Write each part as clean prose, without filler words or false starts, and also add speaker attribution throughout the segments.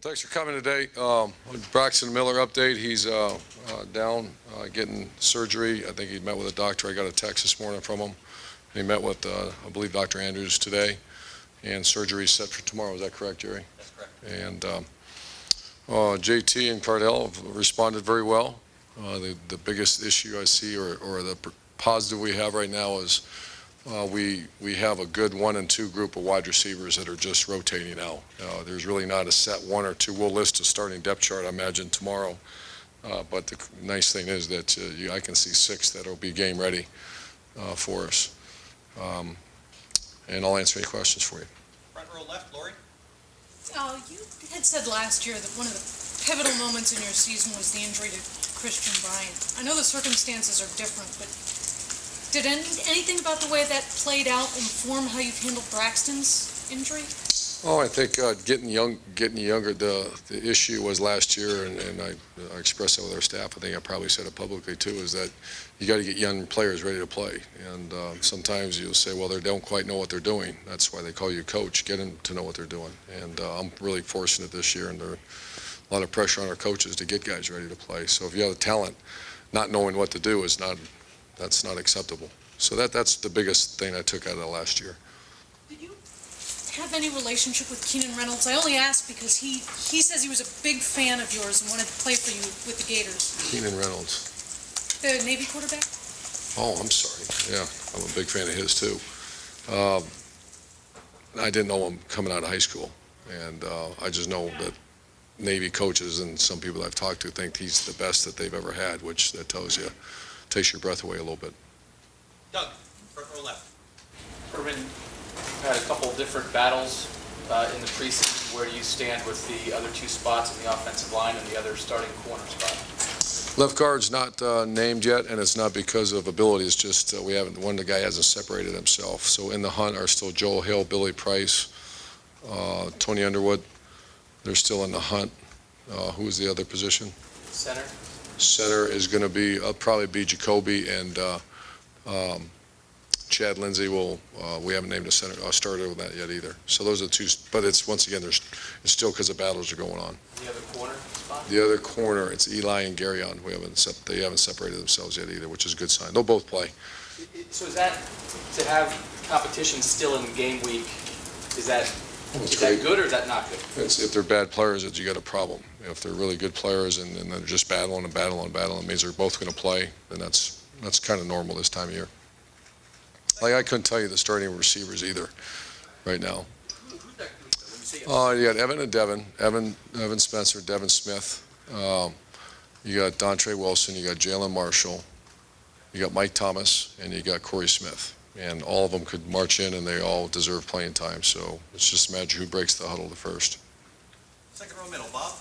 Speaker 1: Thanks for coming today. Braxton Miller update. He's down getting surgery. I think he met with a doctor. I got a text this morning from him. And he met with, I believe, Dr. Andrews today. And surgery is set for tomorrow. Is that correct, Jerry?
Speaker 2: That's correct.
Speaker 1: And JT and Cardell have responded very well. The biggest issue I see, or the positive we have right now, is we have a good 1 and 2 group of wide receivers that are just rotating out. There's really not a set 1 or 2. We'll list a starting depth chart, I imagine, tomorrow. But the nice thing is that I can see 6 that will be game ready for us. And I'll answer any questions for you.
Speaker 2: Front row left, Lori.
Speaker 3: You had said last year that one of the pivotal moments in your season was the injury to Christian Bryant. I know the circumstances are different, but did anything about the way that played out inform how you've handled Braxton's injury?
Speaker 1: Oh, I think getting younger. The issue was last year, and I expressed that with our staff. I think I probably said it publicly too. Is that you got to get young players ready to play, and sometimes you'll say, well, they don't quite know what they're doing. That's why they call you coach. Get them to know what they're doing, and I'm really fortunate this year, and there's a lot of pressure on our coaches to get guys ready to play. So if you have the talent, not knowing what to do that's not acceptable. So that's the biggest thing I took out of the last year.
Speaker 3: Did you have any relationship with Keenan Reynolds? I only ask because he says he was a big fan of yours and wanted to play for you with the Gators.
Speaker 1: Keenan Reynolds.
Speaker 3: The Navy quarterback?
Speaker 1: Oh, I'm sorry. Yeah, I'm a big fan of his too. I didn't know him coming out of high school, and I just know that Navy coaches and some people I've talked to think he's the best that they've ever had, which that takes your breath away a little bit.
Speaker 2: Doug, front row left.
Speaker 4: Urban, had a couple different battles in the preseason. Where do you stand with the other 2 spots in the offensive line and the other starting corner spot?
Speaker 1: Left guard's not named yet, and it's not because of ability. It's just the guy hasn't separated himself. So in the hunt are still Joel Hill, Billy Price, Tony Underwood. They're still in the hunt. Who is the other position?
Speaker 4: Center.
Speaker 1: Center is going to be probably be Jacoby, and Chad Lindsay will. We haven't named a starter with that yet either. So those are the 2. But it's once again, it's still because the battles are going on.
Speaker 4: The other corner spot.
Speaker 1: The other corner, it's Eli and Garyon. They haven't separated themselves yet either, which is a good sign. They'll both play.
Speaker 4: So is that to have competition still in game week? Is that good or is that not good?
Speaker 1: If they're bad players, you got a problem. If they're really good players and they're just battling, it means they're both going to play, then that's kind of normal this time of year. Like I couldn't tell you the starting receivers either right now. You got Evan and Devin, Evan Spencer, Devin Smith. You got Dontre Wilson, you got Jalen Marshall, you got Mike Thomas, and you got Corey Smith. And all of them could march in, and they all deserve playing time. So it's just a matter of who breaks the huddle the first.
Speaker 2: Second row middle, Bob.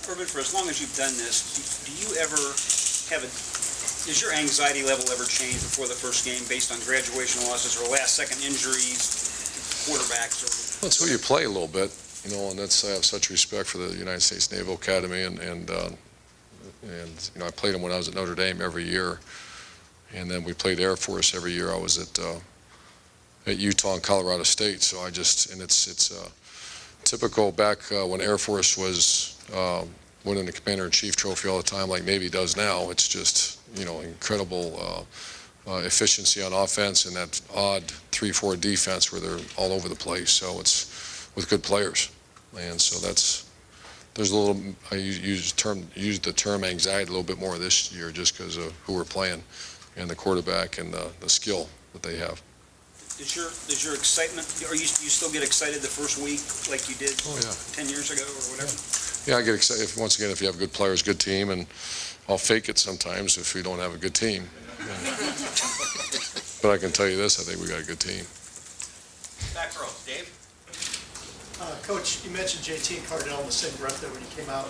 Speaker 5: Urban, for as long as you've done this, do you ever does your anxiety level ever change before the first game based on graduation losses or last-second injuries, quarterbacks?
Speaker 1: Well, it's who you play a little bit, and I have such respect for the United States Naval Academy, and I played them when I was at Notre Dame every year. And then we played Air Force every year. I was at Utah and Colorado State. So it's typical back when Air Force was winning the Commander-in-Chief trophy all the time, like Navy does now. It's just incredible efficiency on offense and that odd 3-4 defense where they're all over the place. So it's with good players, and so there's a little. I use the term anxiety a little bit more this year just because of who we're playing and the quarterback and the skill that they have.
Speaker 5: Does your excitement, you still get excited the first week like you did 10 years ago or whatever?
Speaker 1: Yeah, I get excited. Once again, if you have good players, good team, and I'll fake it sometimes if we don't have a good team. But I can tell you this, I think we got a good team.
Speaker 2: Back row, Dave.
Speaker 6: Coach, you mentioned JT and Cardell in the same breath there when he came out.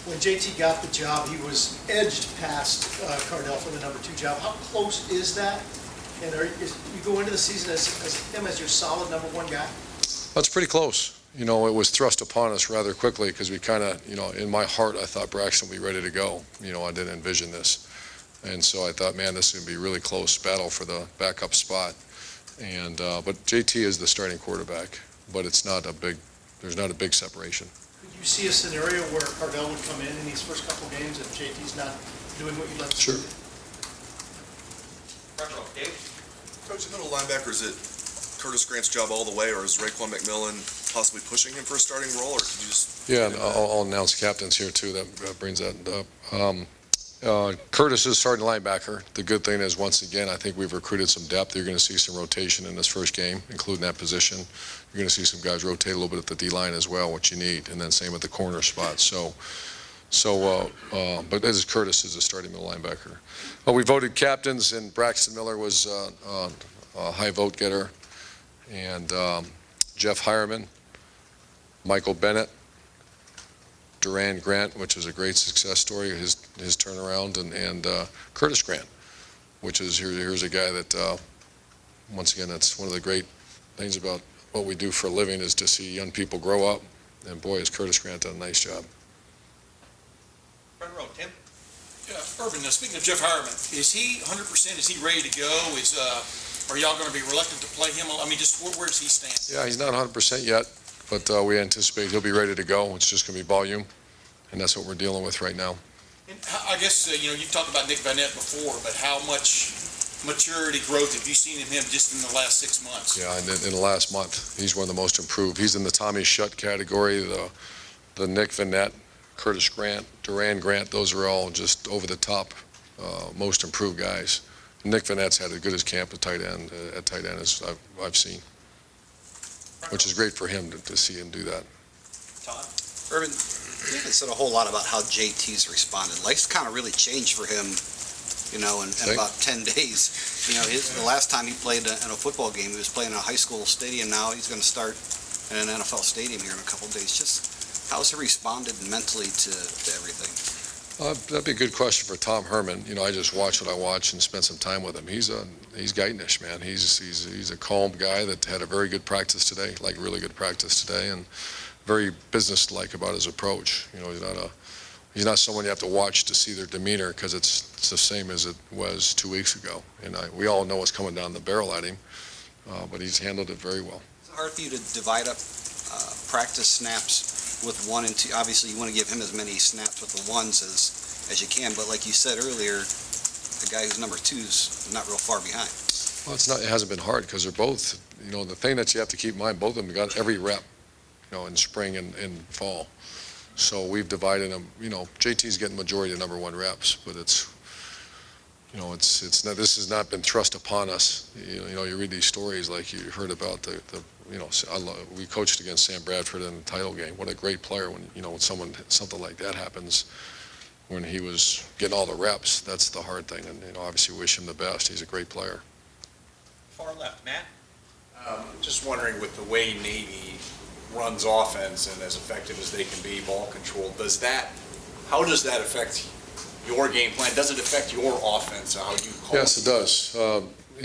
Speaker 6: When JT got the job, he was edged past Cardell for the number 2 job. How close is that? And you go into the season as him as your solid number 1 guy?
Speaker 1: That's pretty close. It was thrust upon us rather quickly because we kind of, in my heart, I thought Braxton would be ready to go. I didn't envision this. And so I thought, man, this is going to be a really close battle for the backup spot. But JT is the starting quarterback, but it's not a big there's not a big separation.
Speaker 6: Could you see a scenario where Cardell would come in these first couple games if JT's not doing what you'd like to see?
Speaker 1: Sure.
Speaker 2: Front row, Dave?
Speaker 7: Coach, the middle linebacker, is it Curtis Grant's job all the way, or is Raekwon McMillan possibly pushing him for a starting role, or could you just...
Speaker 1: Yeah, and I'll announce captains here too, that brings that up. Curtis is starting linebacker. The good thing is, once again, I think we've recruited some depth. You're going to see some rotation in this first game, including that position. You're going to see some guys rotate a little bit at the D-line as well, which you need, and then same at the corner spot. But this is Curtis is a starting middle linebacker. We voted captains, and Braxton Miller was a high vote getter, and Jeff Hireman, Michael Bennett, Duran Grant, which was a great success story, his turnaround, and Curtis Grant, which is here's a guy that once again, that's one of the great things about what we do for a living, is to see young people grow up, and boy, has Curtis Grant done a nice job.
Speaker 2: Front row, Tim?
Speaker 8: Yeah, Urban, speaking of Jeff Hireman, is he 100%, is he ready to go? Are y'all going to be reluctant to play him? I mean, just where does he stand?
Speaker 1: Yeah, he's not 100% yet, but we anticipate he'll be ready to go. It's just going to be volume, and that's what we're dealing with right now.
Speaker 8: And I guess, you've talked about Nick Van Nett before, but how much maturity growth have you seen in him just in the last 6 months?
Speaker 1: Yeah, and in the last month, he's one of the most improved. He's in the Tommy Shutt category, the Nick Van Nett, Curtis Grant, Duran Grant, those are all just over the top, most improved guys. Nick Van Nett's had as good as camp at tight end as I've seen, which is great for him to see him do that.
Speaker 2: Todd?
Speaker 9: Urban, you haven't said a whole lot about how JT's responded. Life's kind of really changed for him, in about 10 days. The last time he played in a football game, he was playing in a high school stadium. Now he's going to start in an NFL stadium here in a couple of days. Just how's he responded mentally to everything?
Speaker 1: That'd be a good question for Tom Herman. I just watch what I watch and spent some time with him. He's Geithnish, man. He's a calm guy that had a very good practice today, like really good practice today, and very business-like about his approach. He's not someone you have to watch to see their demeanor, because it's the same as it was 2 weeks ago. And we all know what's coming down the barrel at him, but he's handled it very well.
Speaker 9: Is it hard for you to divide up practice snaps with 1 and 2? Obviously, you want to give him as many snaps with the ones as you can, but like you said earlier, the guy who's number 2 is not real far behind.
Speaker 1: Well, it hasn't been hard, because they're both, the thing that you have to keep in mind, both of them got every rep, in spring and fall. So we've divided them. JT's getting majority of number 1 reps, but it's not. This has not been thrust upon us. You read these stories like you heard about we coached against Sam Bradford in the title game. What a great player when when something like that happens. When he was getting all the reps, that's the hard thing, and obviously wish him the best. He's a great player.
Speaker 2: Far left, Matt?
Speaker 10: Just wondering, with the way Navy runs offense and as effective as they can be, ball control, how does that affect your game plan? Does it affect your offense, how you call it?
Speaker 1: Yes, it does.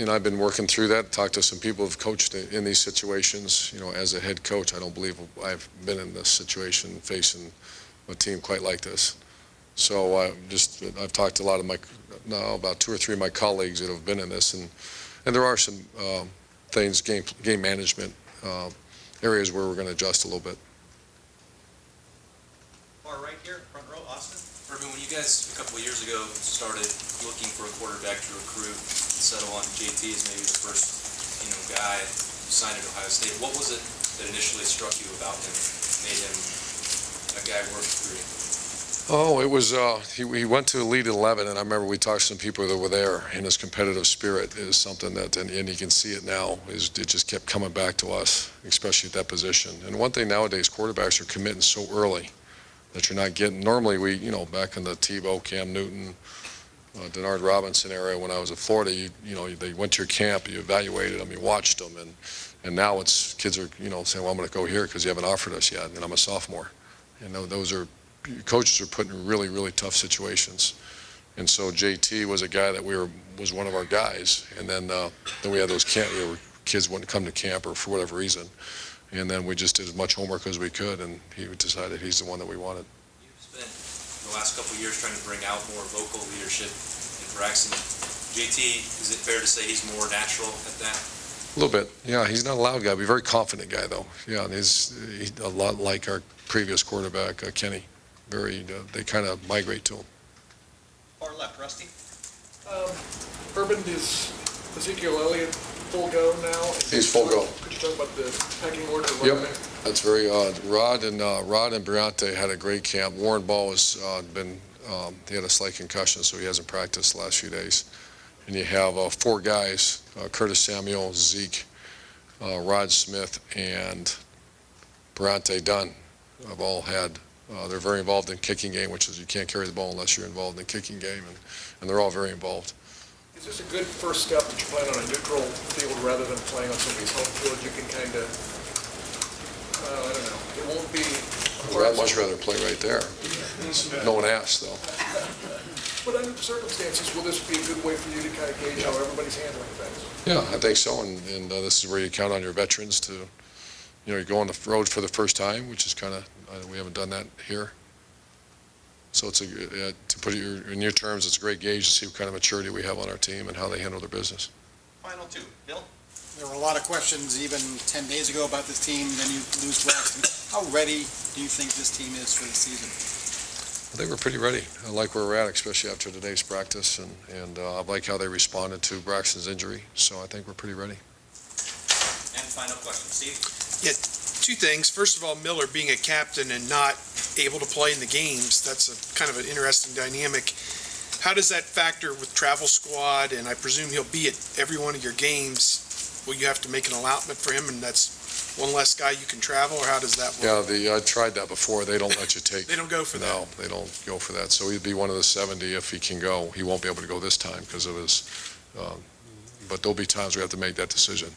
Speaker 1: I've been working through that, talked to some people who've coached in these situations. As a head coach, I don't believe I've been in this situation facing a team quite like this. So I've talked to a lot of about 2 or 3 of my colleagues that have been in this, and there are some things, game management areas where we're going to adjust a little bit.
Speaker 2: Far right here, front row, Austin?
Speaker 11: Urban, when you guys a couple of years ago started looking for a quarterback to recruit and settle on JT as maybe the first, guy signed at Ohio State, what was it that initially struck you about him, made him a guy worth recruiting?
Speaker 1: Oh, it was, he went to Elite 11, and I remember we talked to some people that were there, and his competitive spirit is something that, and you can see it now, it just kept coming back to us, especially at that position. And one thing nowadays, quarterbacks are committing so early that you're not getting, normally back in the Tebow, Cam Newton, Denard Robinson era, when I was at Florida, they went to your camp, you evaluated them, you watched them, and now it's, kids are, saying, well, I'm going to go here because you haven't offered us yet, and I'm a sophomore. Those are, coaches are put in really, really tough situations. And so JT was a guy that was one of our guys. And then we had those kids wouldn't come to camp or for whatever reason. And then we just did as much homework as we could, and he decided he's the one that we wanted.
Speaker 11: You've spent the last couple of years trying to bring out more vocal leadership in Braxton. JT, is it fair to say he's more natural at that?
Speaker 1: A little bit, yeah. He's not a loud guy, but a very confident guy, though. Yeah, and he's a lot like our previous quarterback, Kenny. They kind of migrate to him.
Speaker 2: Far left, Rusty.
Speaker 12: Urban, is Ezekiel Elliott full go now?
Speaker 1: He's full go.
Speaker 12: Could you talk about the pecking order?
Speaker 1: Yep, that's very odd. Rod and Briante had a great camp. Warren Ball has he had a slight concussion, so he hasn't practiced the last few days. And you have 4 guys, Curtis Samuel, Zeke, Rod Smith, and Briante Dunn have all had, they're very involved in kicking game, which is you can't carry the ball unless you're involved in kicking game, and they're all very involved.
Speaker 12: Is this a good first step that you're playing on a neutral field rather than playing on somebody's home field? You can kind of, I don't know, it won't be...
Speaker 1: I'd much rather play right there. No one asked, though.
Speaker 12: But under the circumstances, will this be a good way for you to kind of gauge how everybody's handling things?
Speaker 1: Yeah, I think so, and this is where you count on your veterans to, you go on the road for the first time, which is kind of, we haven't done that here. So it's to put it in your terms, it's a great gauge to see what kind of maturity we have on our team and how they handle their business.
Speaker 2: Final 2. Bill?
Speaker 13: There were a lot of questions even 10 days ago about this team, then you lose Braxton. How ready do you think this team is for the season?
Speaker 1: I think we're pretty ready. I like where we're at, especially after today's practice, and I like how they responded to Braxton's injury, so I think we're pretty ready.
Speaker 2: And final question, Steve?
Speaker 14: Yeah, 2 things. First of all, Miller being a captain and not able to play in the games, that's a kind of an interesting dynamic. How does that factor with travel squad, and I presume he'll be at every one of your games? Will you have to make an allotment for him, and that's one less guy you can travel, or how does that work?
Speaker 1: Yeah, I tried that before. They don't let you take.
Speaker 14: They don't go for that?
Speaker 1: No, they don't go for that. So he'd be one of the 70 if he can go. He won't be able to go this time because of his, but there'll be times we have to make that decision.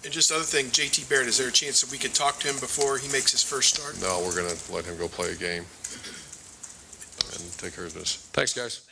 Speaker 14: And just other thing, JT Barrett, is there a chance that we could talk to him before he makes his first start?
Speaker 1: No, we're going to let him go play a game and take care of this. Thanks, guys.